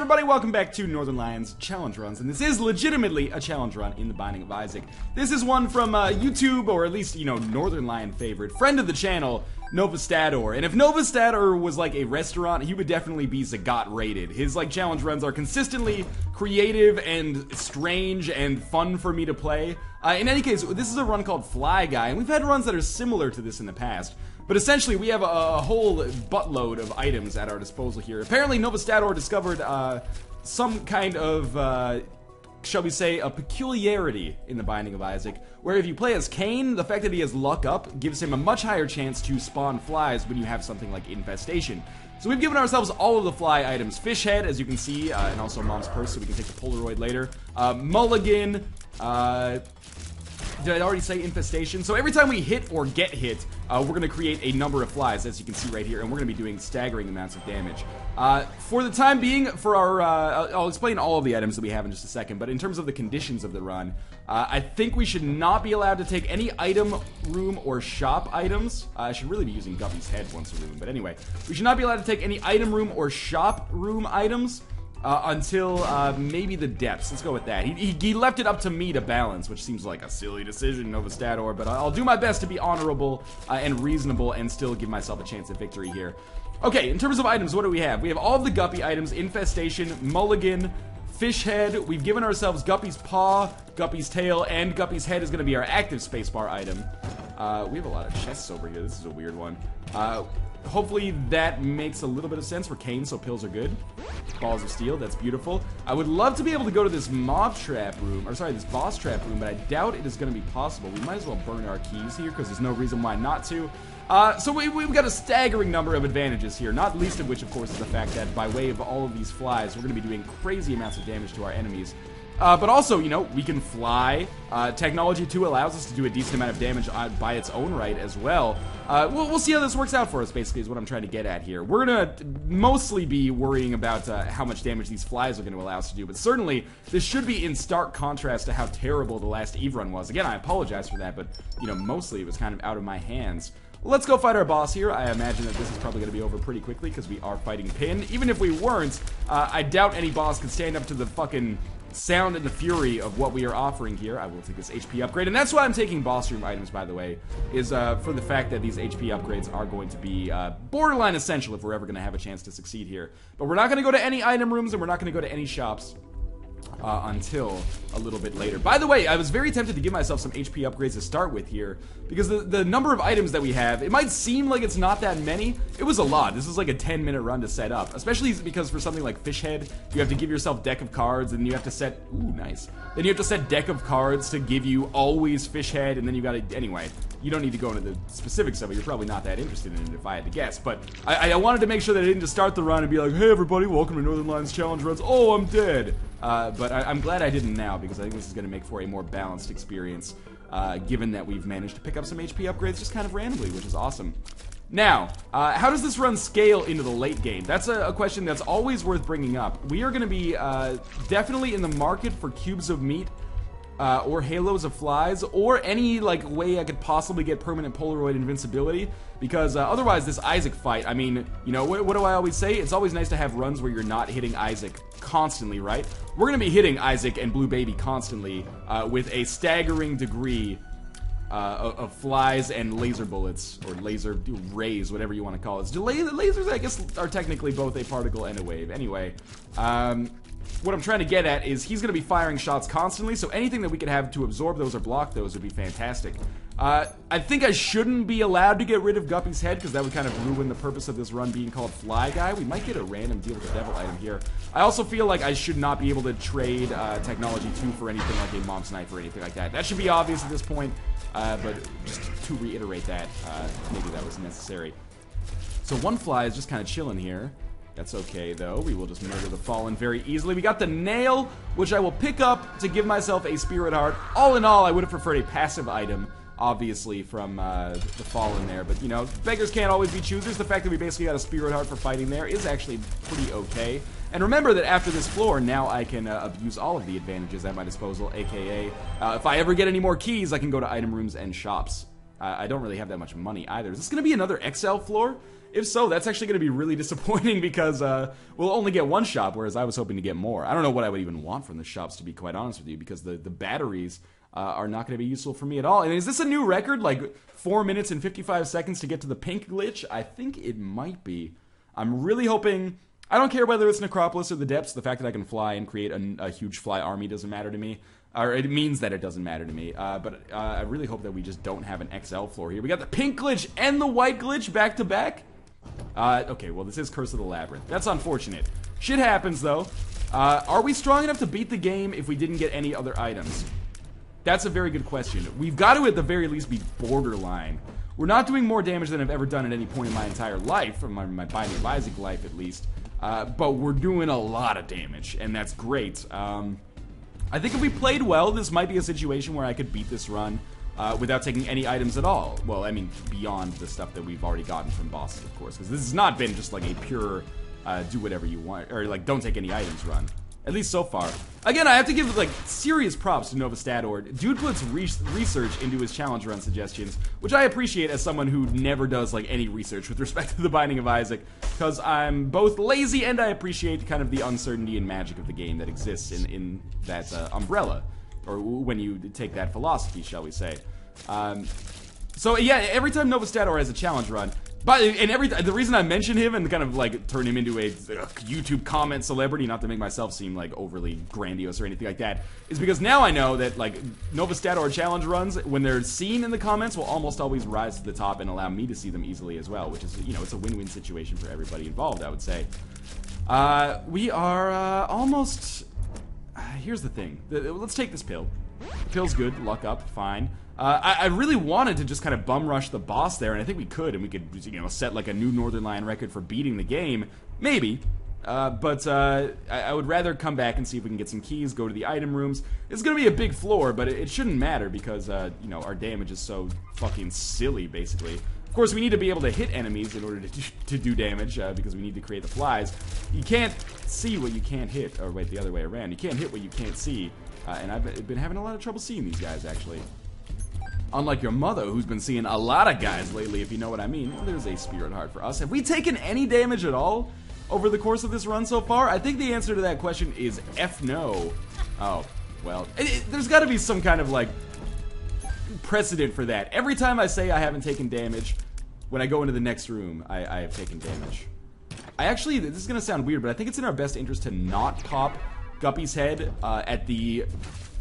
everybody, welcome back to Northernlion's challenge runs, and this is legitimately a challenge run in the Binding of Isaac. This is one from YouTube, or at least, you know, Northernlion favorite, friend of the channel, Novastador. And if Novastador was like a restaurant, he would definitely be Zagat rated. His like challenge runs are consistently creative and strange and fun for me to play. In any case, this is a run called Fly Guy, and we've had runs that are similar to this in the past. But essentially, we have a whole buttload of items at our disposal here. Apparently, Novastador discovered some kind of, shall we say, a peculiarity in the Binding of Isaac, where if you play as Cain, the fact that he has luck up gives him a much higher chance to spawn flies when you have something like Infestation. So we've given ourselves all of the fly items. Fish head, as you can see, and also Mom's purse, so we can take the Polaroid later. Mulligan, did I already say Infestation? So every time we hit or get hit, we're going to create a number of flies, as you can see right here, and we're going to be doing staggering amounts of damage. For the time being, for our, I'll explain all of the items that we have in just a second, but in terms of the conditions of the run, I think we should not be allowed to take any item room or shop items. I should really be using Guppy's head once a room, but anyway. We should not be allowed to take any item room or shop room items. Until maybe the depths. Let's go with that. He left it up to me to balance, which seems like a silly decision, Novastador, but I'll do my best to be honorable and reasonable and still give myself a chance at victory here. Okay, in terms of items, what do we have? We have all of the Guppy items: Infestation, Mulligan, Fish Head. We've given ourselves Guppy's Paw, Guppy's Tail, and Guppy's Head is going to be our active spacebar item. We have a lot of chests over here. This is a weird one. Hopefully that makes a little bit of sense for Cain, so pills are good. Balls of steel, that's beautiful. I would love to be able to go to this mob trap room, or sorry, this boss trap room, but I doubt it is going to be possible. We might as well burn our keys here, because there's no reason why not to. So we've got a staggering number of advantages here, not least of which, of course, is the fact that by way of all of these flies, we're going to be doing crazy amounts of damage to our enemies. But also, you know, we can fly. Technology 2 allows us to do a decent amount of damage by its own right as well. We'll see how this works out for us, basically, is what I'm trying to get at here. We're going to mostly be worrying about how much damage these flies are going to allow us to do, but certainly this should be in stark contrast to how terrible the last Eve run was. Again, I apologize for that, but, you know, mostly it was kind of out of my hands. Let's go fight our boss here. I imagine that this is probably going to be over pretty quickly because we are fighting Pin. Even if we weren't, I doubt any boss could stand up to the fucking sound and the fury of what we are offering here. I will take this HP upgrade, and that's why I'm taking boss room items, by the way, is for the fact that these HP upgrades are going to be borderline essential if we're ever going to have a chance to succeed here. But we're not going to go to any item rooms, and we're not going to go to any shops until a little bit later. By the way, I was very tempted to give myself some HP upgrades to start with here, because the number of items that we have, it might seem like it's not that many. It was a lot. This is like a 10-minute run to set up, especially because for something like Fish Head, you have to give yourself deck of cards, and you have to set, ooh, nice. Then you have to set deck of cards to give you always Fish Head, and then you gotta, anyway, you don't need to go into the specifics of it. You're probably not that interested in it if I had to guess, but I wanted to make sure that I didn't just start the run and be like, hey everybody, welcome to Northernlion's challenge runs. Oh, I'm dead. But I'm glad I didn't now, because I think this is going to make for a more balanced experience, given that we've managed to pick up some HP upgrades just kind of randomly, which is awesome. Now, how does this run scale into the late game? That's a question that's always worth bringing up. We are going to be definitely in the market for cubes of meat, or halos of flies, or any like way I could possibly get permanent Polaroid invincibility, because otherwise this Isaac fight, I mean, you know, what do I always say? It's always nice to have runs where you're not hitting Isaac constantly, right? We're gonna be hitting Isaac and Blue Baby constantly, with a staggering degree of flies and laser bullets, or laser rays, whatever you want to call it. Lasers, I guess, are technically both a particle and a wave. Anyway, what I'm trying to get at is he's going to be firing shots constantly, so anything that we could have to absorb those or block those would be fantastic. I think I shouldn't be allowed to get rid of Guppy's head, because that would kind of ruin the purpose of this run being called Fly Guy. We might get a random Deal with the Devil item here. I also feel like I should not be able to trade Technology 2 for anything like a Mom's Knife or anything like that. That should be obvious at this point, but just to reiterate that, maybe that was necessary. So one fly is just kind of chilling here. That's okay, though. We will just murder the Fallen very easily. We got the Nail, which I will pick up to give myself a Spirit Heart. All in all, I would have preferred a passive item, obviously, from the Fallen there. But, you know, beggars can't always be choosers. The fact that we basically got a Spirit Heart for fighting there is actually pretty okay. And remember that after this floor, now I can abuse all of the advantages at my disposal, a.k.a. If I ever get any more keys, I can go to item rooms and shops. I don't really have that much money either. Is this going to be another XL floor? If so, that's actually going to be really disappointing because we'll only get one shop, whereas I was hoping to get more. I don't know what I would even want from the shops, to be quite honest with you, because the batteries are not going to be useful for me at all. And is this a new record? Like 4 minutes and 55 seconds to get to the pink glitch? I think it might be. I'm really hoping... I don't care whether it's Necropolis or the Depths. The fact that I can fly and create a huge fly army doesn't matter to me. Or it means that it doesn't matter to me. But I really hope that we just don't have an XL floor here. We got the pink glitch and the white glitch back to back. Okay, well, this is Curse of the Labyrinth. That's unfortunate. Shit happens, though. Are we strong enough to beat the game if we didn't get any other items? That's a very good question. We've got to, at the very least, be borderline. We're not doing more damage than I've ever done at any point in my entire life, or my Binding of Isaac life, at least. But we're doing a lot of damage, and that's great. I think if we played well, this might be a situation where I could beat this run without taking any items at all. Well, I mean, beyond the stuff that we've already gotten from bosses, of course, because this has not been just like a pure do whatever you want, or like don't take any items run. At least so far. Again, I have to give like serious props to Novastatord. Dude puts research into his challenge run suggestions, which I appreciate as someone who never does like any research with respect to the Binding of Isaac, because I'm both lazy and I appreciate kind of the uncertainty and magic of the game that exists in that umbrella, or when you take that philosophy, shall we say. So yeah, every time Novastatord has a challenge run, the reason I mention him and kind of like turn him into a YouTube comment celebrity, not to make myself seem like overly grandiose or anything like that, is because now I know that like Novastatord challenge runs, when they're seen in the comments, will almost always rise to the top and allow me to see them easily as well, which is, you know, it's a win-win situation for everybody involved, I would say. We are almost... here's the thing. Let's take this pill. Pill's good, luck up, fine. I really wanted to just kind of bum rush the boss there, and I think we could, and we could, you know, set like a new Northernlion record for beating the game, maybe. But I would rather come back and see if we can get some keys, go to the item rooms. It's gonna be a big floor, but it shouldn't matter because you know, our damage is so fucking silly, basically. Of course, we need to be able to hit enemies in order to do damage, because we need to create the flies. You can't see what you can't hit, or wait, the other way around. You can't hit what you can't see, and I've been having a lot of trouble seeing these guys, actually. Unlike your mother, who's been seeing a lot of guys lately, if you know what I mean. Well, there's a spirit heart for us. Have we taken any damage at all over the course of this run so far? I think the answer to that question is F no. Oh, well, there's got to be some kind of, like, precedent for that. Every time I say I haven't taken damage, when I go into the next room, I have taken damage. I actually, this is going to sound weird, but I think it's in our best interest to not pop Guppy's head at the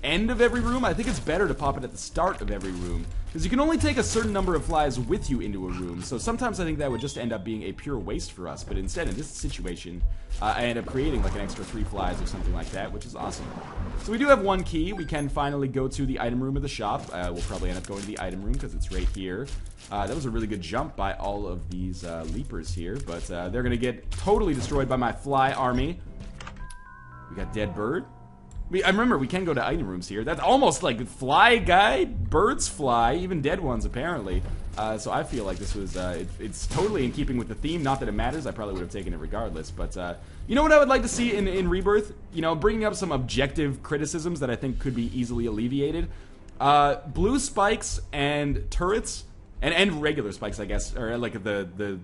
end of every room. I think it's better to pop it at the start of every room, because you can only take a certain number of flies with you into a room, so sometimes I think that would just end up being a pure waste for us, but instead, in this situation, I end up creating like an extra 3 flies or something like that, which is awesome. So we do have one key. We can finally go to the item room of the shop. We'll probably end up going to the item room because it's right here. That was a really good jump by all of these leapers here, but they're gonna get totally destroyed by my fly army. We got dead bird. I remember we can go to item rooms here. That's almost like fly guy, birds fly, even dead ones apparently. So I feel like this was, it's totally in keeping with the theme. Not that it matters, I probably would have taken it regardless. But you know what I would like to see in Rebirth? You know, bringing up some objective criticisms that I think could be easily alleviated. Blue spikes and turrets, and regular spikes, I guess, or like the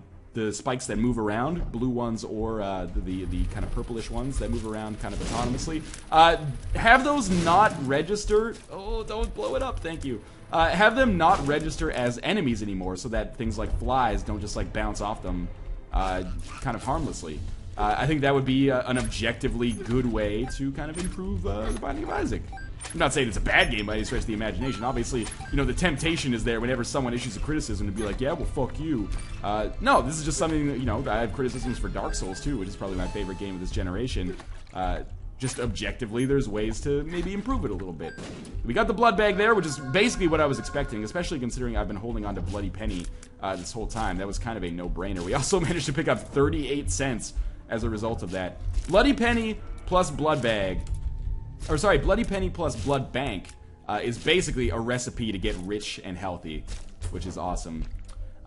spikes that move around, blue ones or the kind of purplish ones that move around kind of autonomously. Have those not register. Oh, don't blow it up, thank you. Have them not register as enemies anymore, so that things like flies don't just like bounce off them kind of harmlessly. I think that would be an objectively good way to kind of improve the Binding of Isaac. I'm not saying it's a bad game by any stretch of the imagination. Obviously, you know, the temptation is there whenever someone issues a criticism to be like, yeah, well, fuck you. No, this is just something that, you know, I have criticisms for Dark Souls, too, which is probably my favorite game of this generation. Just objectively, there's ways to maybe improve it a little bit. We got the blood bag there, which is basically what I was expecting, especially considering I've been holding on to Bloody Penny this whole time. That was kind of a no-brainer. We also managed to pick up 38 cents as a result of that. Bloody Penny plus blood bag, or sorry, Bloody Penny plus blood bank is basically a recipe to get rich and healthy, which is awesome.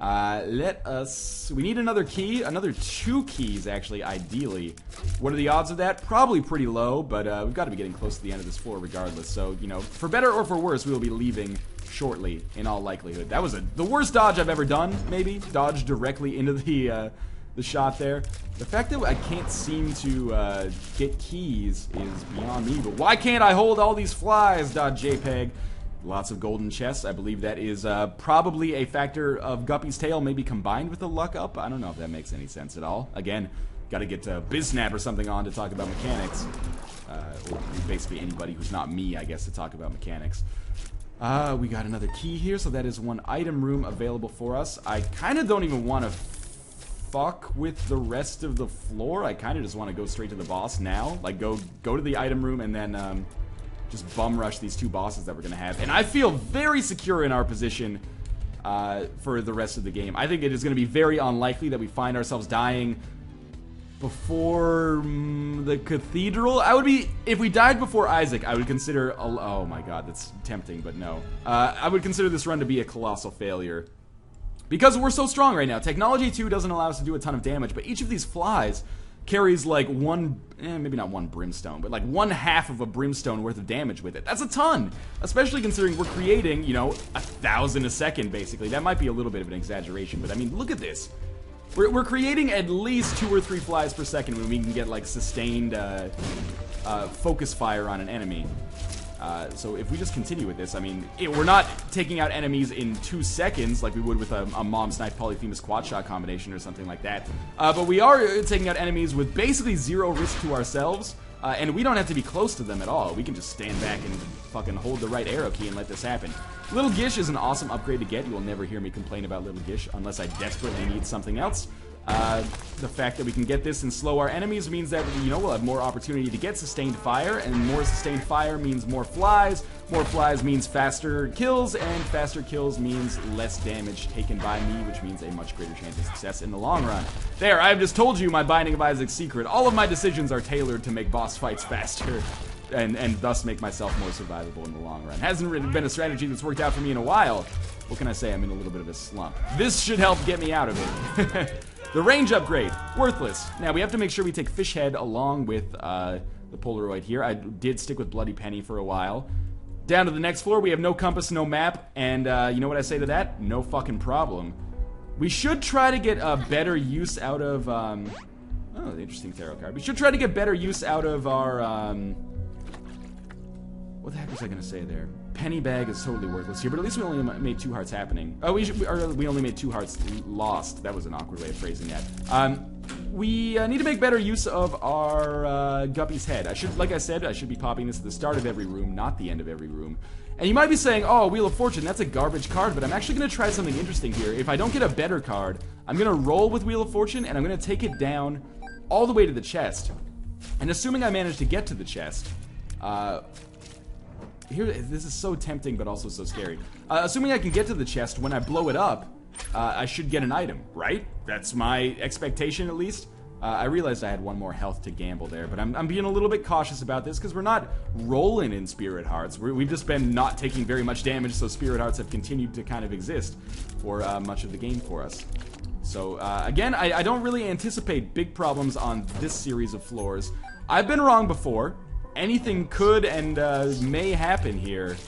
We need another key, another 2 keys actually, ideally. What are the odds of that? Probably pretty low, but we've got to be getting close to the end of this floor regardless. So, you know, for better or for worse, we will be leaving shortly, in all likelihood. That was the worst dodge I've ever done, maybe. Dodge directly into the shot there. The fact that I can't seem to get keys is beyond me, but why can't I hold all these flies, .jpg? Lots of golden chests. I believe that is probably a factor of Guppy's tail, maybe combined with the luck up. I don't know if that makes any sense at all. Again, gotta get BizSnap or something on to talk about mechanics. Or basically anybody who's not me, I guess, to talk about mechanics. We got another key here, so that is one item room available for us. I kind of don't even want to fuck with the rest of the floor. I kind of just want to go straight to the boss now. Like, go to the item room and then just bum rush these two bosses that we're going to have. And I feel very secure in our position for the rest of the game. I think it is going to be very unlikely that we find ourselves dying before the cathedral. I would be, if we died before Isaac, I would consider, oh my god, that's tempting, but no. I would consider this run to be a colossal failure. Because we're so strong right now. Technology 2 doesn't allow us to do a ton of damage, but each of these flies carries like maybe not one brimstone, but like 1/2 of a brimstone worth of damage with it. That's a ton! Especially considering we're creating, you know, 1,000 a second, basically. That might be a little bit of an exaggeration, but I mean, look at this. We're creating at least 2 or 3 flies per second when we can get like sustained focus fire on an enemy. So if we just continue with this, I mean, we're not taking out enemies in 2 seconds like we would with a Mom Snipe Polyphemus quad shot combination or something like that. But we are taking out enemies with basically 0 risk to ourselves, and we don't have to be close to them at all. We can just stand back and fucking hold the right arrow key and let this happen. Little Gish is an awesome upgrade to get. You will never hear me complain about Little Gish unless I desperately need something else. The fact that we can get this and slow our enemies means that, you know, we'll have more opportunity to get sustained fire, and more sustained fire means more flies means faster kills, and faster kills means less damage taken by me, which means a much greater chance of success in the long run. There, I've just told you my Binding of Isaac's secret. All of my decisions are tailored to make boss fights faster, and thus make myself more survivable in the long run. Hasn't really been a strategy that's worked out for me in a while. What can I say? I'm in a little bit of a slump. This should help get me out of it. The range upgrade, worthless. Now, we have to make sure we take Fish Head along with the Polaroid here. I did stick with Bloody Penny for a while. Down to the next floor, we have no compass, no map, and you know what I say to that? No fucking problem. We should try to get a better use out of, oh, the interesting tarot card. We should try to get better use out of our, what the heck was I gonna say there? Penny bag is totally worthless here, but at least we only made 2 hearts happening. Oh, we only made 2 hearts lost. That was an awkward way of phrasing that. We need to make better use of our Guppy's head. Like I said, I should be popping this at the start of every room, not the end of every room. And you might be saying, oh, Wheel of Fortune, that's a garbage card, but I'm actually gonna try something interesting here. If I don't get a better card, I'm gonna roll with Wheel of Fortune, and I'm gonna take it down all the way to the chest. And assuming I manage to get to the chest, this is so tempting, but also so scary. Assuming I can get to the chest, when I blow it up, I should get an item, right? That's my expectation, at least. I realized I had 1 more health to gamble there, but I'm being a little bit cautious about this, because we're not rolling in Spirit Hearts. We've just been not taking very much damage, so Spirit Hearts have continued to kind of exist for much of the game for us. So, again, I don't really anticipate big problems on this series of floors. I've been wrong before. Anything could and may happen here,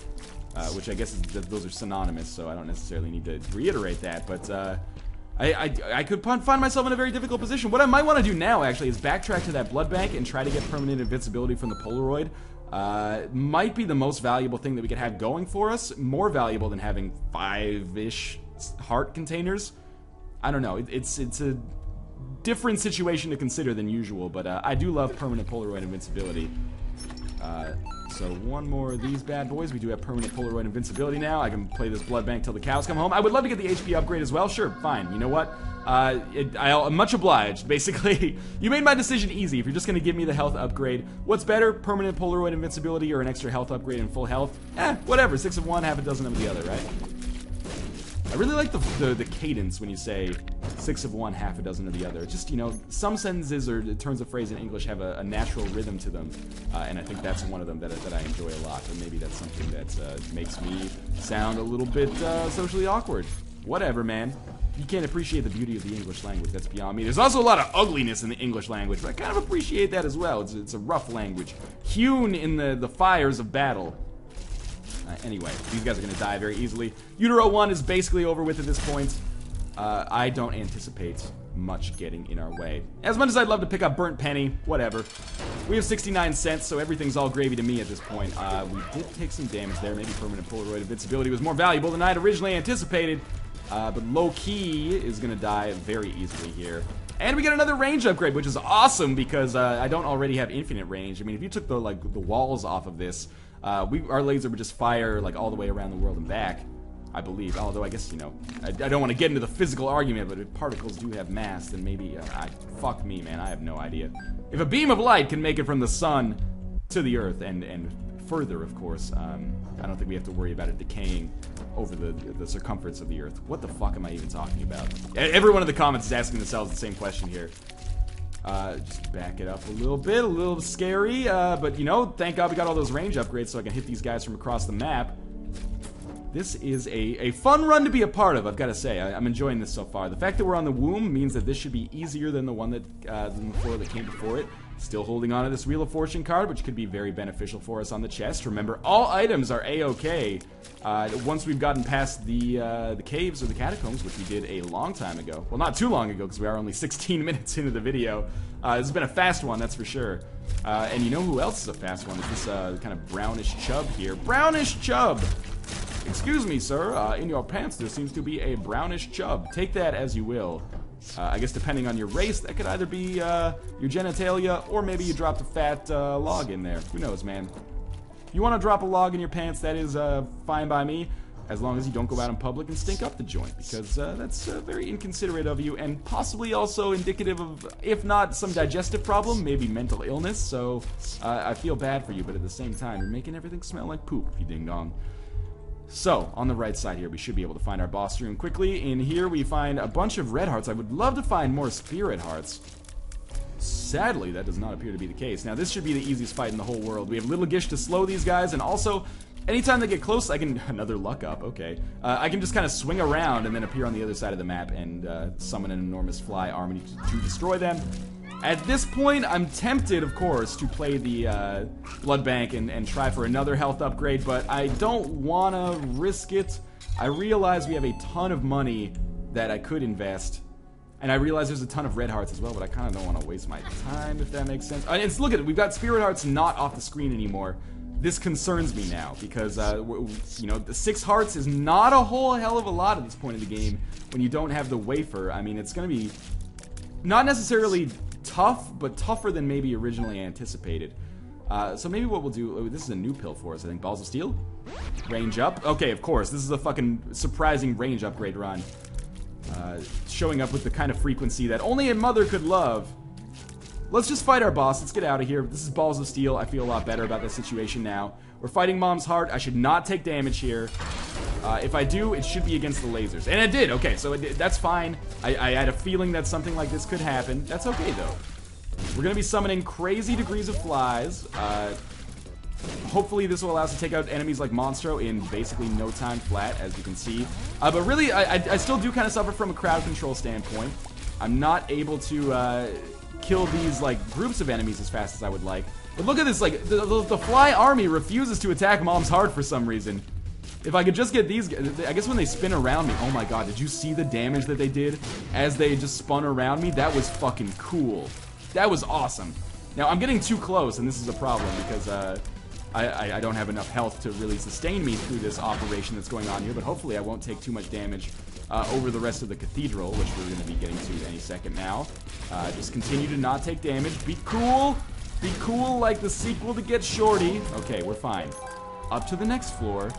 which I guess those are synonymous, so I don't necessarily need to reiterate that, but I could find myself in a very difficult position. What I might want to do now, actually, is backtrack to that blood bank and try to get permanent invincibility from the Polaroid. Might be the most valuable thing that we could have going for us, more valuable than having 5-ish heart containers. I don't know, it's a different situation to consider than usual, but I do love permanent Polaroid invincibility. So 1 more of these bad boys. We do have permanent Polaroid invincibility now. I can play this blood bank till the cows come home. I would love to get the HP upgrade as well. Sure, fine. You know what? I'm much obliged, basically. You made my decision easy. If you're just going to give me the health upgrade, what's better, permanent Polaroid invincibility or an extra health upgrade and full health? Whatever. 6 of one, half a dozen of the other, right? I really like the cadence when you say 6 of one, half a dozen of the other. Just, you know, some sentences or turns of phrase in English have a natural rhythm to them, and I think that's one of them that I enjoy a lot. Or maybe that's something that makes me sound a little bit socially awkward. Whatever, man. You can't appreciate the beauty of the English language. That's beyond me. There's also a lot of ugliness in the English language, but I kind of appreciate that as well. It's a rough language, hewn in the fires of battle. Anyway, these guys are going to die very easily. Utero 1 is basically over with at this point. I don't anticipate much getting in our way. As much as I'd love to pick up Burnt Penny, whatever. We have 69 cents, so everything's all gravy to me at this point. We did take some damage there. Maybe Permanent Polaroid Invincibility was more valuable than I had originally anticipated. But Low Key is going to die very easily here. And we get another range upgrade, which is awesome because I don't already have infinite range. I mean, if you took the walls off of this, our laser would just fire like all the way around the world and back, I believe. Although I guess, you know, I don't want to get into the physical argument, but if particles do have mass, then maybe fuck me, man. I have no idea. If a beam of light can make it from the sun to the Earth and further, of course, I don't think we have to worry about it decaying over the circumference of the Earth. What the fuck am I even talking about? Everyone in the comments is asking themselves the same question here. Just back it up a little scary, but you know, thank God we got all those range upgrades so I can hit these guys from across the map. This is a fun run to be a part of, I've got to say. I'm enjoying this so far. The fact that we're on the womb means that this should be easier than the one that than the floor that came before it. Still holding on to this Wheel of Fortune card, which could be very beneficial for us on the chest. Remember, all items are A-OK. Once we've gotten past the caves or the catacombs, which we did a long time ago. Well, not too long ago, because we are only 16 minutes into the video. This has been a fast one, that's for sure. And you know who else is a fast one? It's this kind of brownish chub here. Brownish chub! Excuse me, sir. In your pants there seems to be a brownish chub. Take that as you will. I guess depending on your race, that could either be your genitalia, or maybe you dropped a fat log in there. Who knows, man? You want to drop a log in your pants, that is fine by me, as long as you don't go out in public and stink up the joint, because that's very inconsiderate of you, and possibly also indicative of, if not some digestive problem, maybe mental illness, so I feel bad for you, but at the same time, you're making everything smell like poop, you ding-dong. So, on the right side here, we should be able to find our boss room quickly. In here, we find a bunch of red hearts. I would love to find more spirit hearts. Sadly, that does not appear to be the case. Now, this should be the easiest fight in the whole world. We have Little Gish to slow these guys, and also, anytime they get close, I can... Another luck up, okay. I can just kind of swing around and then appear on the other side of the map and summon an enormous fly army to destroy them. At this point, I'm tempted, of course, to play the blood bank and try for another health upgrade, but I don't want to risk it. I realize we have a ton of money that I could invest, and I realize there's a ton of red hearts as well, but I kind of don't want to waste my time, if that makes sense. And look at it, we've got spirit hearts not off the screen anymore. This concerns me now, because, you know, the 6 hearts is not a whole hell of a lot at this point in the game when you don't have the wafer. I mean, it's going to be not necessarily tough, but tougher than maybe originally anticipated. So maybe what we'll do... this is a new pill for us, I think. Balls of Steel? Range up? Okay, of course. This is a fucking surprising range upgrade run. Showing up with the kind of frequency that only a mother could love. Let's just fight our boss. Let's get out of here. This is Balls of Steel. I feel a lot better about this situation now. We're fighting Mom's Heart. I should not take damage here. If I do, it should be against the lasers. And it did. Okay, so that's fine. I had a feeling that something like this could happen. That's okay, though. We're going to be summoning crazy degrees of flies. Hopefully this will allow us to take out enemies like Monstro in basically no time flat, as you can see. But really, I still do kind of suffer from a crowd control standpoint. I'm not able to kill these like groups of enemies as fast as I would like. But look at this, like, the fly army refuses to attack Mom's Heart for some reason. If I could just get these, I guess when they spin around me, oh my god, did you see the damage that they did as they just spun around me? That was fucking cool. That was awesome. Now, I'm getting too close, and this is a problem, because I don't have enough health to really sustain me through this operation that's going on here, but hopefully I won't take too much damage over the rest of the cathedral, which we're going to be getting to any second now. Just continue to not take damage. Be cool. Be cool like the sequel to Get Shorty. Okay, we're fine. Up to the next floor.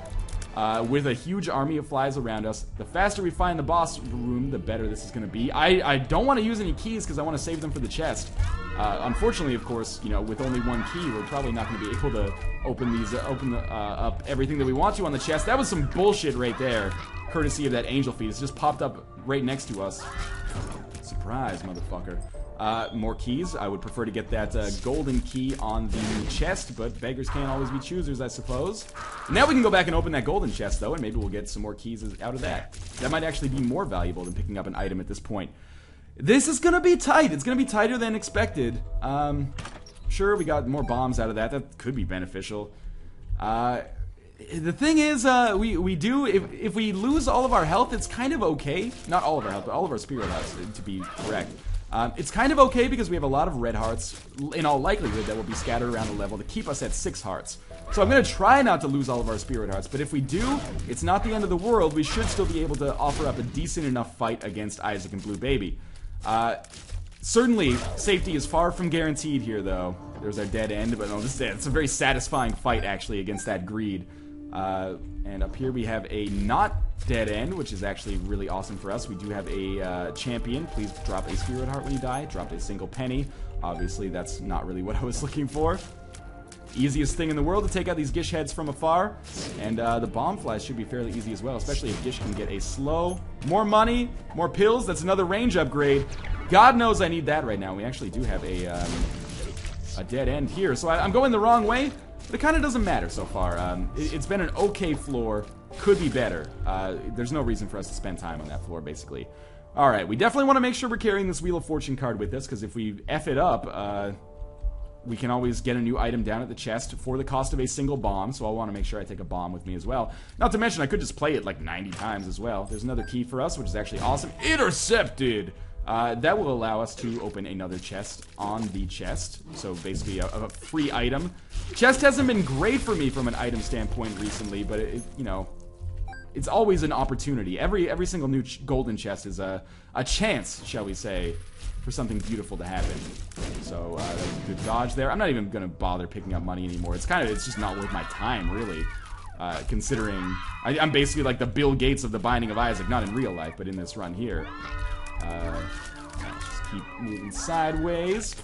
With a huge army of flies around us. The faster we find the boss room, the better this is going to be. I don't want to use any keys because I want to save them for the chest. Unfortunately, of course, you know, with only one key, we're probably not going to be able to open up everything that we want to on the chest. That was some bullshit right there, courtesy of that angel feed. It's just popped up right next to us. Surprise, motherfucker. More keys. I would prefer to get that golden key on the chest, but beggars can't always be choosers, I suppose. Now we can go back and open that golden chest, though, and maybe we'll get some more keys out of that. That might actually be more valuable than picking up an item at this point. This is gonna be tight. It's gonna be tighter than expected. Sure, we got more bombs out of that. That could be beneficial. The thing is, we do, if we lose all of our health, it's kind of okay. Not all of our health, but all of our spirit hearts, to be correct. It's kind of okay because we have a lot of red hearts, in all likelihood, that will be scattered around the level to keep us at 6 hearts. So I'm going to try not to lose all of our spirit hearts, but if we do, it's not the end of the world. We should still be able to offer up a decent enough fight against Isaac and Blue Baby. Certainly, safety is far from guaranteed here, though. There's our dead end, but no, it's a very satisfying fight, actually, against that greed. And up here we have a not dead end, which is actually really awesome for us. We do have a champion. Please drop a spirit heart when you die. Dropped a single penny. Obviously, that's not really what I was looking for. Easiest thing in the world to take out these GISH heads from afar. And the bomb flies should be fairly easy as well, especially if GISH can get a slow. More money, more pills. That's another range upgrade. God knows I need that right now. We actually do have a dead end here. So I'm going the wrong way, but it kind of doesn't matter so far. It's been an okay floor. Could be better. There's no reason for us to spend time on that floor, basically. Alright, we definitely want to make sure we're carrying this Wheel of Fortune card with us, because if we F it up, we can always get a new item down at the chest for the cost of a single bomb, so I'll want to make sure I take a bomb with me as well. Not to mention, I could just play it like 90 times as well. There's another key for us, which is actually awesome. Intercepted! That will allow us to open another chest on the chest, so basically a free item. Chest hasn't been great for me from an item standpoint recently, but you know, it's always an opportunity. Every single new golden chest is a chance, shall we say, for something beautiful to happen. So that was a good dodge there. I'm not even gonna bother picking up money anymore. It's just not worth my time, really. Considering I'm basically like the Bill Gates of the Binding of Isaac, not in real life, but in this run here. Just keep moving sideways.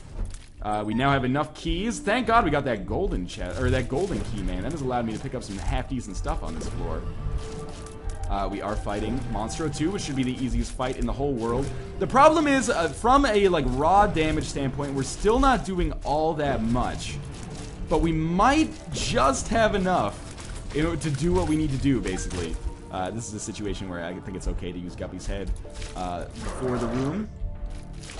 We now have enough keys. Thank God we got that golden chest, or that golden key, man. That has allowed me to pick up some half-decent stuff on this floor. We are fighting Monstro 2, which should be the easiest fight in the whole world. The problem is, from a like raw damage standpoint, we're still not doing all that much. But we might just have enough to do what we need to do, basically. This is a situation where I think it's okay to use Guppy's head before the room.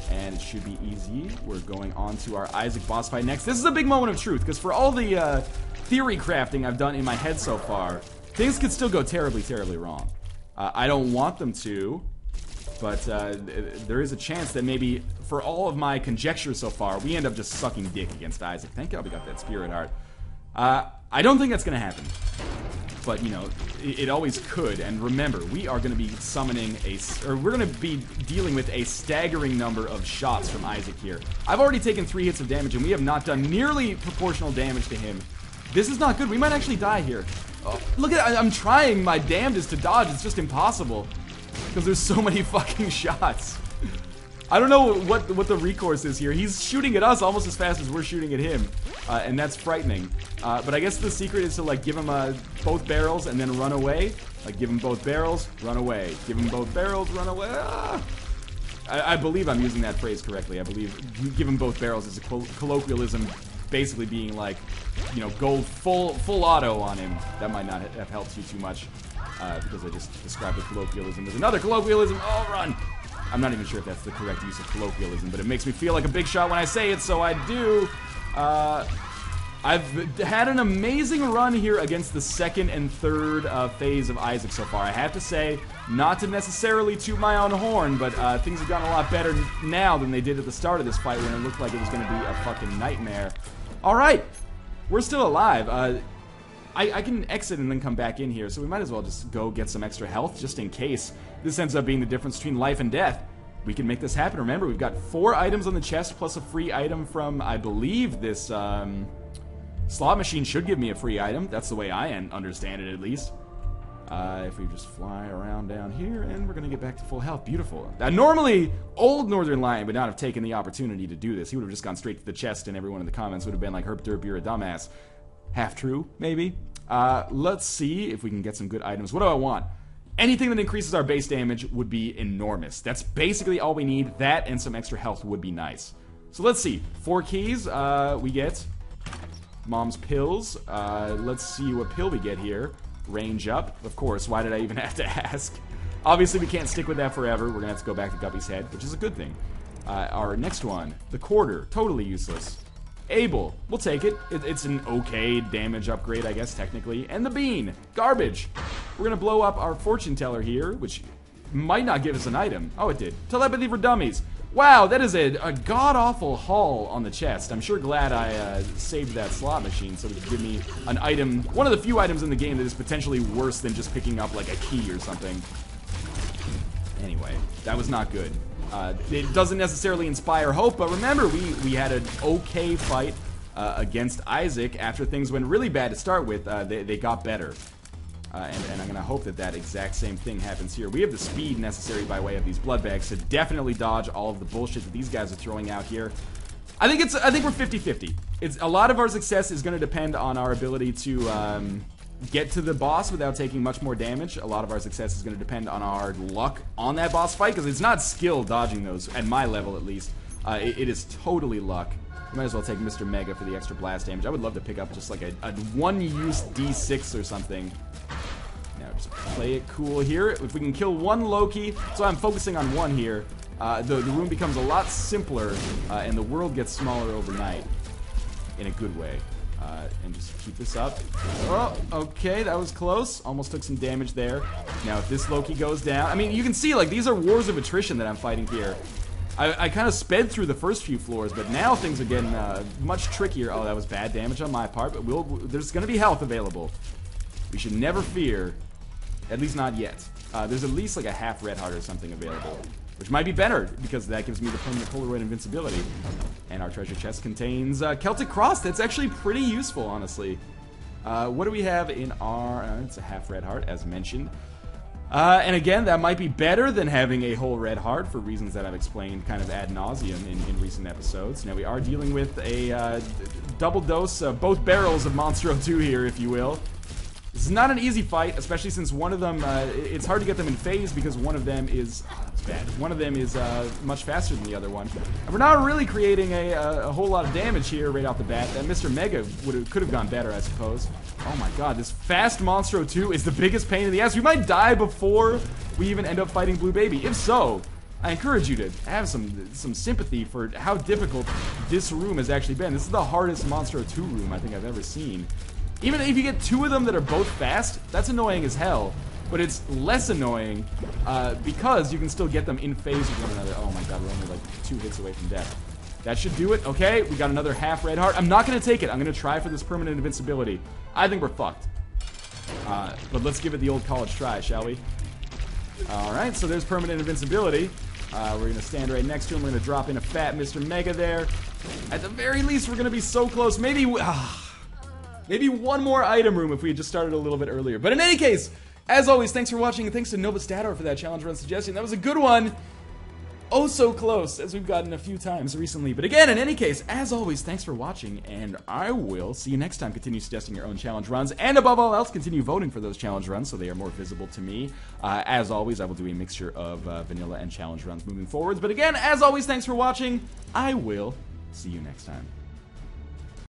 And it should be easy. We're going on to our Isaac boss fight next. This is a big moment of truth, because for all the theory crafting I've done in my head so far, things could still go terribly, terribly wrong. I don't want them to, but there is a chance that maybe, for all of my conjecture so far, we end up just sucking dick against Isaac. Thank God we got that spirit heart. I don't think that's going to happen. But, you know, it always could. And remember, we are going to be summoning we're going to be dealing with a staggering number of shots from Isaac here. I've already taken 3 hits of damage, and we have not done nearly proportional damage to him. This is not good. We might actually die here. Oh, look at I'm trying my damnedest to dodge. It's just impossible. Because there's so many fucking shots. I don't know what the recourse is here. He's shooting at us almost as fast as we're shooting at him. And that's frightening. But I guess the secret is to like give him both barrels and then run away. Like give him both barrels, run away. Give him both barrels, run away. Ah! I believe I'm using that phrase correctly. I believe give him both barrels is a colloquialism, basically being like, you know, go full auto on him. That might not have helped you too much because I just described the colloquialism as another colloquialism. Oh, run! I'm not even sure if that's the correct use of colloquialism, but it makes me feel like a big shot when I say it, so I do. I've had an amazing run here against the second and third phase of Isaac so far. I have to say, not to necessarily toot my own horn, but things have gotten a lot better now than they did at the start of this fight when it looked like it was going to be a fucking nightmare. Alright, we're still alive. I can exit and then come back in here, so we might as well just go get some extra health, just in case this ends up being the difference between life and death. We can make this happen. Remember, we've got 4 items on the chest, plus a free item from, I believe, this slot machine should give me a free item. That's the way I understand it, at least. If we just fly around down here, and we're going to get back to full health. Beautiful. Normally, old Northernlion would not have taken the opportunity to do this. He would have just gone straight to the chest, and everyone in the comments would have been like, Herp Derp, you're a dumbass. Half true, maybe. Let's see if we can get some good items. What do I want? Anything that increases our base damage would be enormous. That's basically all we need. That and some extra health would be nice. So let's see. 4 keys. We get Mom's pills. Let's see what pill we get here. Range up. Of course, why did I even have to ask? Obviously, we can't stick with that forever. We're going to have to go back to Guppy's head, which is a good thing. Our next one, the quarter. Totally useless. Able. We'll take it. It's an okay damage upgrade, I guess, technically. And the bean. Garbage. We're going to blow up our fortune teller here, which might not give us an item. Oh, it did. Telepathy for dummies. Wow, that is a god-awful haul on the chest. I'm sure glad I saved that slot machine so it could give me an item, one of the few items in the game that is potentially worse than just picking up, like, a key or something. Anyway, that was not good. It doesn't necessarily inspire hope, but remember, we had an okay fight against Isaac. After things went really bad to start with, they got better. And I'm going to hope that that exact same thing happens here. We have the speed necessary by way of these blood bags to definitely dodge all of the bullshit that these guys are throwing out here. I think we're 50-50. A lot of our success is going to depend on our ability to get to the boss without taking much more damage. A lot of our success is going to depend on our luck on that boss fight, because it's not skill dodging those, at my level at least. It is totally luck. Might as well take Mr. Mega for the extra blast damage. I would love to pick up just like a one-use D6 or something. Now just play it cool here. If we can kill one Loki, so I'm focusing on one here, the room becomes a lot simpler, and the world gets smaller overnight. In a good way. And just keep this up. Oh, okay, that was close. Almost took some damage there. Now if this Loki goes down, I mean, you can see, like, these are wars of attrition that I'm fighting here. I kind of sped through the first few floors, but now things are getting much trickier. Oh, that was bad damage on my part, but there's going to be health available. We should never fear, at least not yet. There's at least like a half red heart or something available, which might be better, because that gives me the permanent Polaroid invincibility. And our treasure chest contains Celtic Cross. That's actually pretty useful, honestly. What do we have in our... it's a half red heart, as mentioned. And again, that might be better than having a whole red heart for reasons that I've explained kind of ad nauseum in recent episodes. Now, we are dealing with a double dose, both barrels of Monstro 2 here, if you will. This is not an easy fight, especially since one of them, it's hard to get them in phase because one of them is... that's bad. One of them is much faster than the other one. And we're not really creating a whole lot of damage here right off the bat. That Mr. Mega could have gone better, I suppose. Oh my god, this fast Monstro 2 is the biggest pain in the ass. We might die before we even end up fighting Blue Baby. If so, I encourage you to have some sympathy for how difficult this room has actually been. This is the hardest Monstro 2 room I think I've ever seen. Even if you get two of them that are both fast, that's annoying as hell. But it's less annoying because you can still get them in phase with one another. Oh my god, we're only like 2 hits away from death. That should do it. Okay, we got another half red heart. I'm not going to take it. I'm going to try for this permanent invincibility. I think we're fucked. But let's give it the old college try, shall we? Alright, so there's permanent invincibility. We're going to stand right next to him. We're going to drop in a fat Mr. Mega there. At the very least, we're going to be so close. Maybe one more item room if we had just started a little bit earlier. But in any case, as always, thanks for watching, and thanks to Novastator for that challenge run suggestion. That was a good one. Oh, so close, as we've gotten a few times recently. But again, in any case, as always, thanks for watching, and I will see you next time. Continue suggesting your own challenge runs, and above all else, continue voting for those challenge runs so they are more visible to me. As always, I will do a mixture of vanilla and challenge runs moving forwards. But again, as always, thanks for watching. I will see you next time.